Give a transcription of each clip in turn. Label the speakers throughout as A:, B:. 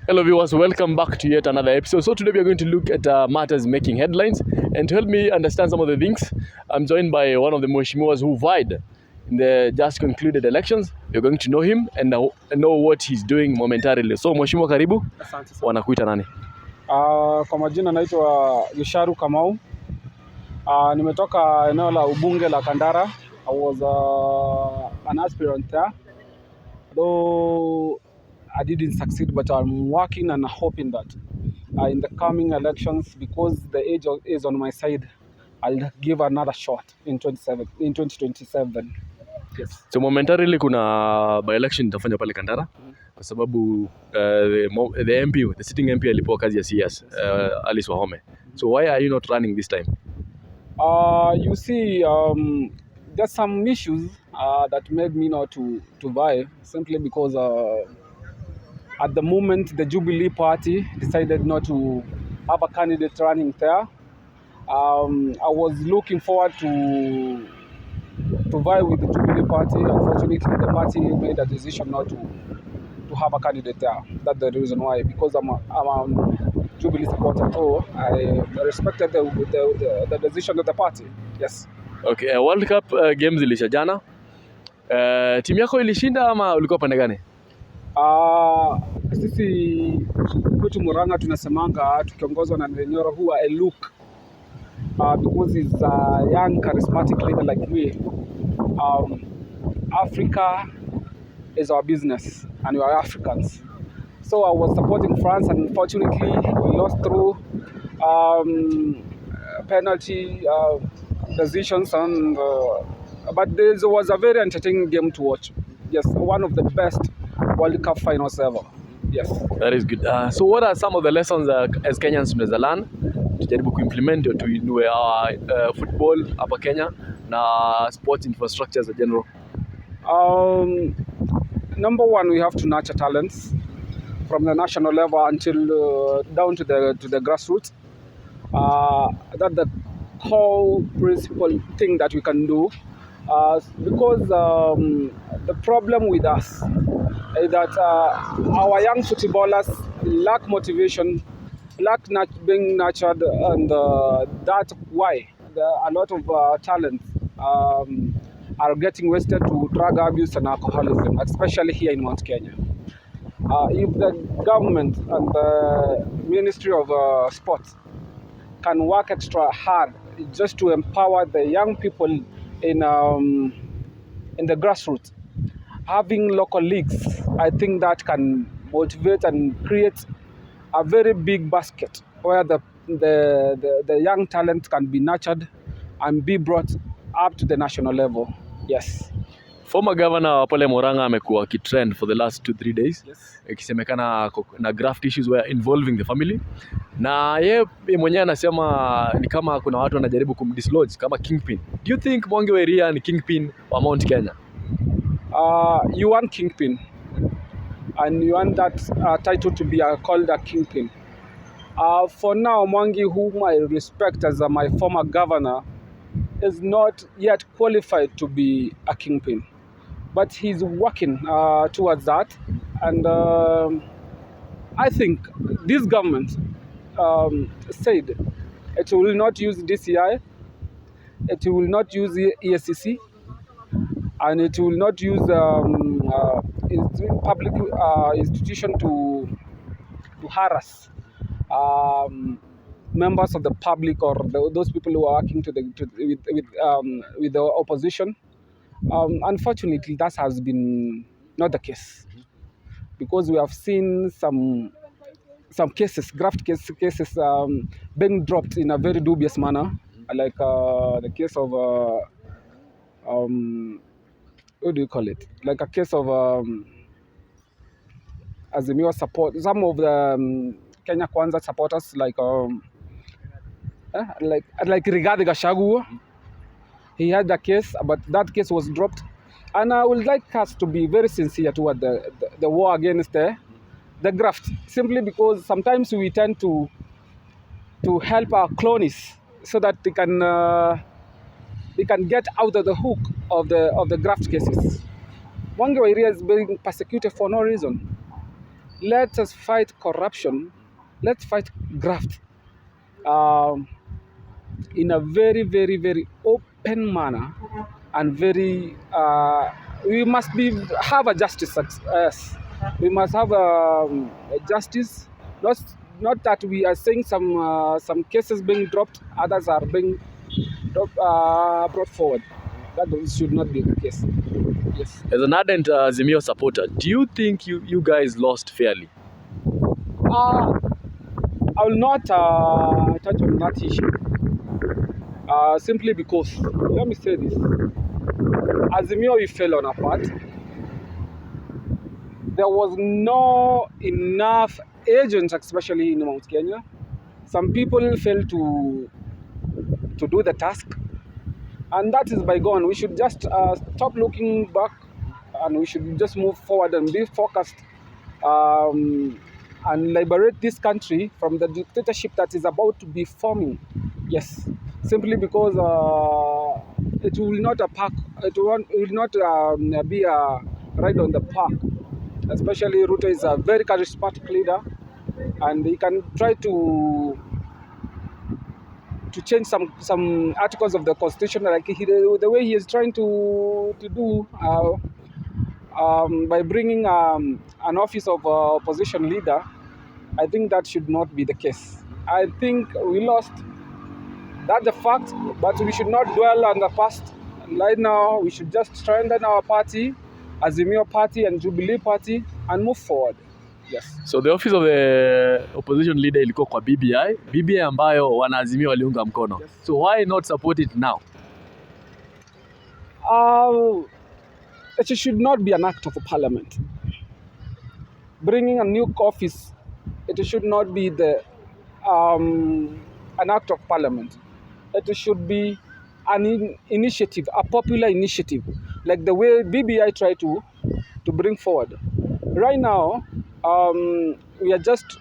A: Hello viewers, welcome back to yet another episode. So today we are going to look at matters making headlines, and to help me understand some of the things, I'm joined by one of the mheshimiwas who vied in the just concluded elections. You're going to know him and know what he's doing momentarily. So mheshimiwa, karibu.
B: Asante sana.
A: Wanakuita nani?
B: Kwa majina naitwa Gisharu Kamau. Nimetoka eneo la ubunge la Kandara. I was an aspirant there, though I didn't succeed, but I'm working and hoping that in the coming elections, because the age is on my side, I'll give another shot in 2027. Yes.
A: So momentarily kuna by election itafanywa pale Kandara kwa sababu the MP, the sitting MP alipewa kazi ya CS, Alice Wahome. So why are you not running this time?
B: You see, there's some issues that made me not to vie, simply because at the moment the Jubilee Party decided not to have a candidate running there. I was looking forward to vie with the Jubilee Party. Unfortunately, the party made a decision not to have a candidate there. That's the reason why, because I'm a Jubilee supporter, so I respected the decision of the party. Yes.
A: Okay, World Cup games ilisha jana. Timu yako ilishinda ama ulikuwa pande gani?
B: Sisi kwetu Murang'a tunasemanga tukiongozwa na Nyoro who I look because he's a young charismatic leader like me. Africa is our business and we are Africans. So I was supporting France, and unfortunately we lost through penalty decisions, and but there was a very entertaining game to watch. Yes, one of the best World Cup finals ever. Yes.
A: That is good. So what are some of the lessons as Kenyans tunaweza learn tujaribu kuimplement to tuinue our football hapa Kenya na sports infrastructure as a general?
B: Number one, we have to nurture talents from the national level until down to the grassroots. That's the whole principal thing that we can do, because the problem with us is that our young footballers lack motivation, lack being nurtured, and that's why a lot of talents are getting wasted to drug abuse and alcoholism, especially here in Mt.Kenya. If the government and the Ministry of Sports can work extra hard just to empower the young people in the grassroots, having local leagues, I think that can motivate and create a very big basket where the young talent can be nurtured and be brought up to the national level. Yes.
A: Former governor wa pale Murang'a amekuwa kitrend for the last 2-3 days.
B: Yes.
A: Ikisemekana na graft issues were involving the family. Na yeye mwenyewe anasema ni kama kuna watu wanajaribu kumdislodge kama Kingpin. Do you think Mwangi wa iria ni Kingpin wa Mount Kenya?
B: You want Kingpin, and you want that title to be called a Kingpin. For now, Mwangi, whom I respect as my former governor, is not yet qualified to be a Kingpin, but he's working towards that, and I think this government said it will not use DCI, it will not use ESCC, and it will not use public institution to harass members of the public or those people who are working with the opposition. Unfortunately, that has been not the case, because we have seen some cases, graft cases being dropped in a very dubious manner, like the case of what do you call it? Like a case of Azimio support. Some of the Kenya Kwanza supporters, like Rigathi Gachagua, he had a case, but that case was dropped. And I would like us to be very sincere toward the war against the graft, simply because sometimes we tend to help our cronies so that they can get out of the hook of the graft cases. Mwangi wa iria is being persecuted for no reason. let us fight corruption. Let's fight graft um, in a very, very, very open manner, and very. We must have a justice. Yes, we must have a justice. Not not that we are saying some cases being dropped, others are being brought forward. That should not be the case. Yes.
A: As an ardent Azimio supporter, do you think you guys lost fairly?
B: Uh, I will not touch on that issue simply because, let me say this, Azimio, we fell on a part. There was no enough agents, especially in Mount Kenya. Some people failed to do the task, and that is bygone. We should just stop looking back, and we should just move forward and be focused, and liberate this country from the dictatorship that is about to be forming. Yes, simply because it will not be a ride on the park. Especially Ruto is a very charismatic leader, and he can try to change some articles of the constitution, like the way he is trying to do by bringing an office of opposition leader. I think that should not be the case. I think we lost. That's the fact, but we should not dwell on the past. Right now, we should just strengthen our party, Azimio Party and Jubilee Party, and move forward. Yes.
A: So the office of the opposition leader ilikuwa kwa BBI ambayo wanaazimia waliunga mkono. Yes. So why not support it now?
B: It should not be an act of parliament. Bringing a new office, it should not be an act of parliament. It should be an initiative, a popular initiative, like the way BBI tried to bring forward. Right now, we are just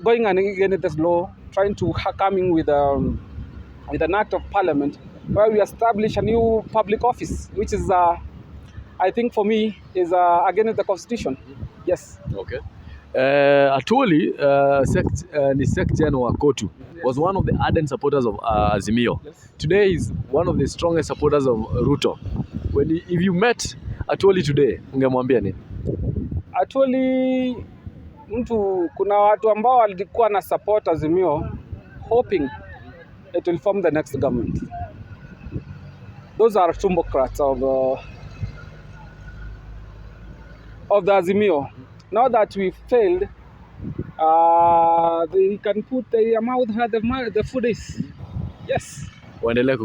B: going against this law, trying to come in with an act of parliament where we establish a new public office, which is, I think for me, is against the constitution. Yes.
A: Okay. Atwoli, ni Sekjen wa Kotu, was one of the ardent supporters of Azimio. Yes. Today is one of the strongest supporters of Ruto. If you met Atwoli today, ungemwambia nini?
B: Atwoli, kuna watu ambao walikuwa na support Azimio, hoping it will form the next government. Those are tumbocrats of the Azimio. Now that we failed, they can put their mouth where the food is. Yes.
A: Waendelee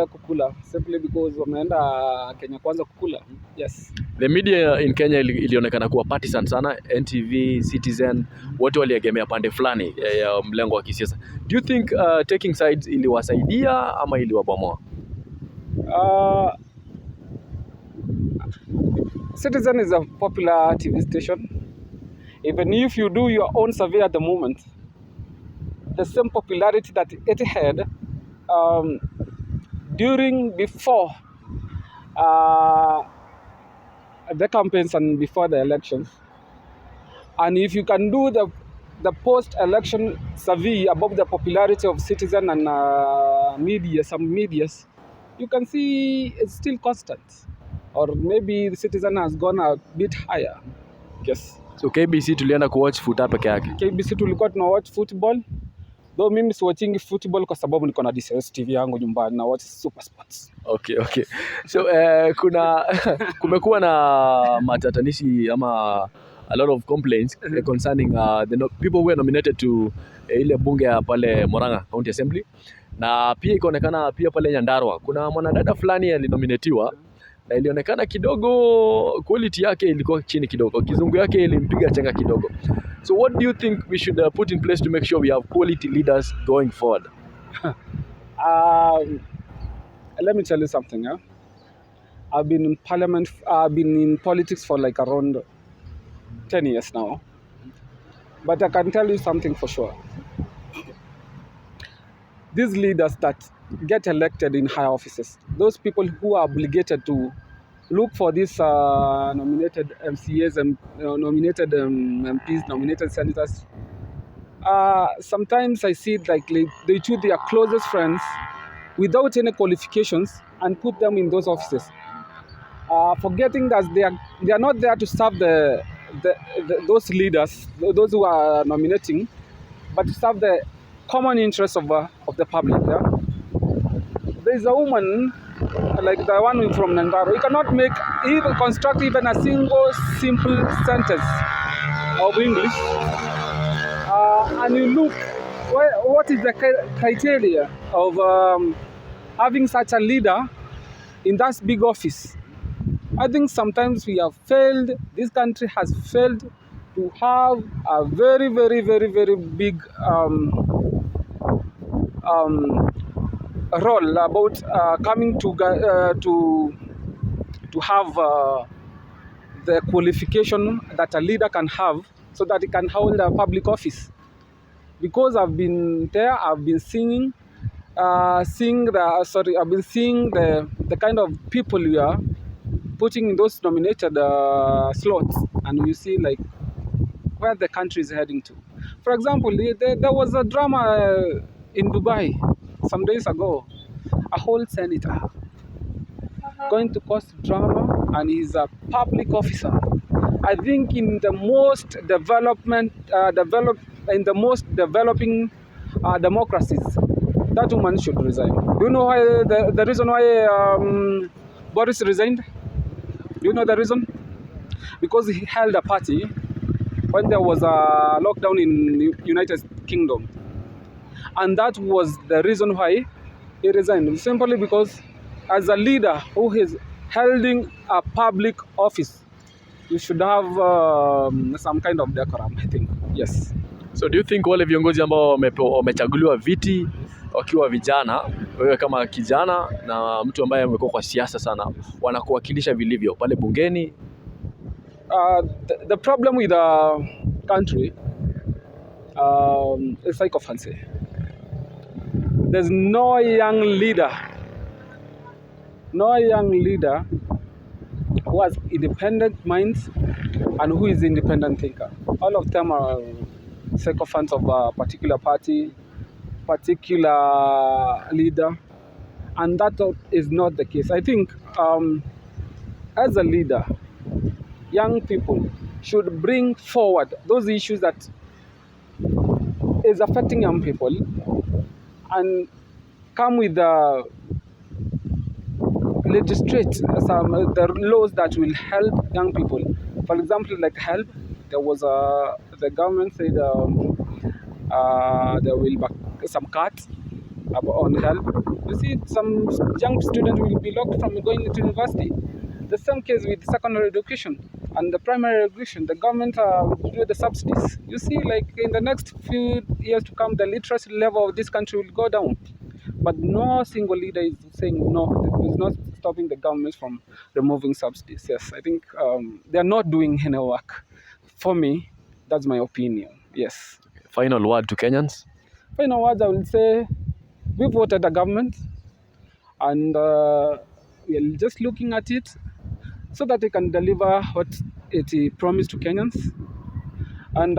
B: kukula simply because wameenda Kenya kwanza kukula. Yes.
A: The media in Kenya ilionekana kuwa partisan sana. NTV, Citizen, wote waliegemea pande fulani ya mlengo wa kisiasa. Do you think taking sides iliwasaidia ama iliwabomoa?
B: Citizen is a popular TV station. Even if you do your own survey at the moment, the same popularity that it had before the campaigns and before the elections. And if you can do the post-election survey about the popularity of Citizen and some medias, you can see it's still constant. Or maybe the Citizen has gone a bit higher. Yes.
A: So KBC tulienda kuwatch football peke yake.
B: KBC tulikuwa tuna watch football. Though mimi si watching football kwa sababu niko na DSS TV yangu nyumbani na watch Super Sports.
A: Okay. So kumekuwa na matatanishi ama a lot of complaints concerning the people who were nominated to ile bunge ya pale Murang'a County Assembly. Na pia ikaonekana pia pale Nyandarua kuna mwanadada fulani alinominatiwa na ilionekana kidogo quality yake ilikuwa chini kidogo, kizungu yake ilimpiga chenga kidogo. So what do you think we should put in place to make sure we have quality leaders going forward?
B: Let me tell you something. I've been in parliament. I've been in politics for like around 10 years now. But I can tell you something for sure. These leaders that get elected in high offices, those people who are obligated to look for these nominated MCAs and nominated MPs, nominated senators. Sometimes I see it like they choose their closest friends without any qualifications and put them in those offices, forgetting that they are not there to serve those leaders, those who are nominating, but to serve the common interests of the public. Yeah? There is a woman like the one from Nandaro. You cannot construct even a single simple sentence of English, and you look what is the criteria of having such a leader in that big office. I think sometimes we have failed. This country has failed to have a very, very, very, very big role about coming to have the qualification that a leader can have so that he can hold a public office. Because I've been there, I've been I've been seeing the kind of people we are putting in those nominated slots, and you see like where the country is heading to. For example, there was a drama in Dubai some days ago. A whole senator going to cause drama, and he's a public officer. I think in the most developing democracies, that woman should resign. Do you know why the reason why Boris resigned? Do you know the reason? Because he held a party when there was a lockdown in United Kingdom, and that was the reason why he resigned. Simply because, as a leader who is holding a public office, you should have some kind of decorum, I think. Yes.
A: So do you think wale viongozi ambao wamechaguliwa viti wakiwa vijana, wewe kama kijana na mtu ambaye amekuwa kwa siasa sana, wanakuwakilisha vilivyo pale bungeni?
B: The problem with the country is psychophancy. There's no young leader who has independent minds and who is independent thinker. All of them are sycophants of a particular party, particular leader, and that is not the case. I think as a leader, young people should bring forward those issues that is affecting young people and come with the laws that will help young people. For example, like help, there was the government said there will be some cuts on help. You see, some young students will be locked from going to university. The same case with secondary education and the primary education. The government will do the subsidies. You see, like in the next few years to come, the literacy level of this country will go down. But no single leader is saying no. It's not stopping the government from removing subsidies. Yes, I think they are not doing any work. For me, that's my opinion. Yes.
A: Final word to Kenyans?
B: Final words, I will say, we voted the government, and we are just looking at it so that they can deliver what it promised to Kenyans. And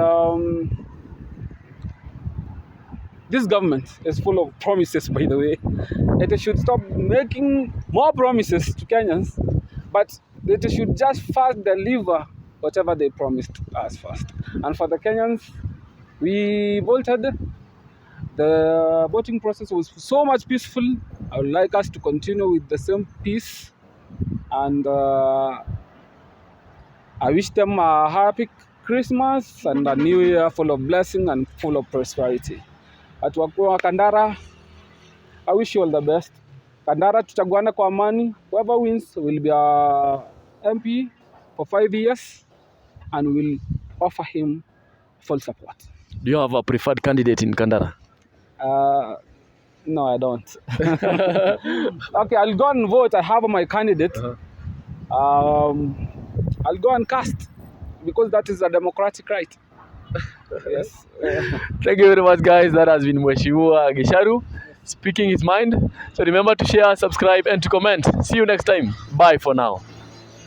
B: this government is full of promises, by the way. It should stop making more promises to Kenyans, but they should just first deliver whatever they promised us first. And for the Kenyans, we voted. The voting process was so much peaceful. I would like us to continue with the same peace. And I wish them a happy Christmas and a new year full of blessing and full of prosperity. At wakua Kandara, I wish you all the best. Kandara tutaguana kwa amani. Whoever wins will be our MP for 5 years, and we'll offer him full support.
A: Do you have a preferred candidate in Kandara?
B: No, I don't. Okay, I'll go and vote. I have my candidate. I'll go and cast because that is a democratic right. Yes.
A: Thank you very much, guys. That has been Mheshimiwa Gisharu speaking his mind. So remember to share, subscribe, and to comment. See you next time. Bye for now.